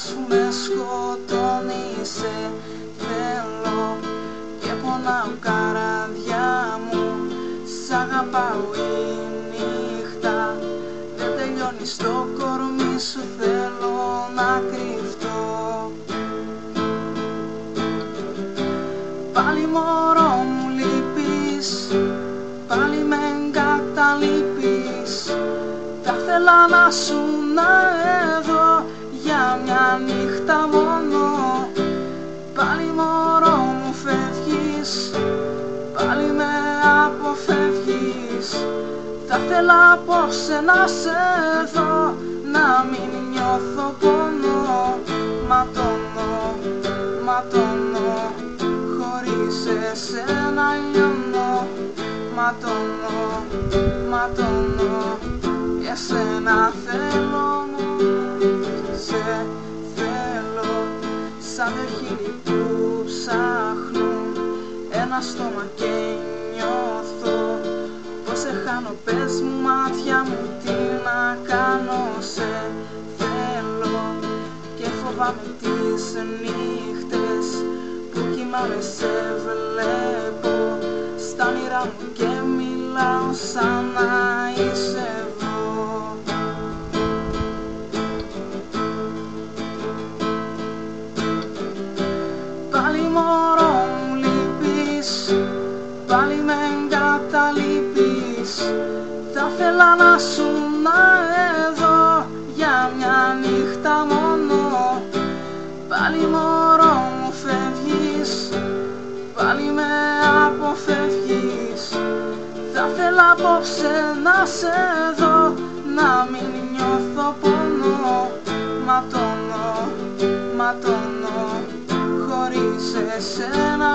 σου με σκοτώνει, σε θέλω και πονάω καρδιά μου. Σ' αγαπάω η νύχτα, δεν τελειώνει στο κορμί σου, θέλω να κρυφτώ. Πάλι μωρό μου λείπεις, πάλι με εγκαταλείπεις. Θα θέλα να σου να εδώ για μια νύχτα μόνο. Πάλι μωρό μου φεύγεις, πάλι με αποφεύγεις. Θα θέλα απόψε να σε δω, να μην νιώθω πόνο. Ματώνω, ματώνω, χωρίς εσένα λιώνω. Ματώνω, ματώνω, για σένα θέλω μόνο. Σε θέλω σαν δυο χείλη που ψάχνουν ένα στόμα και νιώθω πως σε χάνω. Πες μου μάτια μου τι να κάνω, σε θέλω και φοβάμαι τις νύχτες που κοιμάμαι, σε βλέπω στα όνειρά μου και μιλάω σαν να είσαι εδώ. Πάλι μωρό μου λείπεις, πάλι με εγκαταλείπεις. Θα θέλα να σου να εδώ για μια νύχτα μόνο. Πάλι μωρό μου φεύγεις, πάλι με αποφεύγεις. Θα θέλα απόψε να σε δω, να μην νιώθω πόνο. Ματώνω, ματώνω, χωρίς εσένα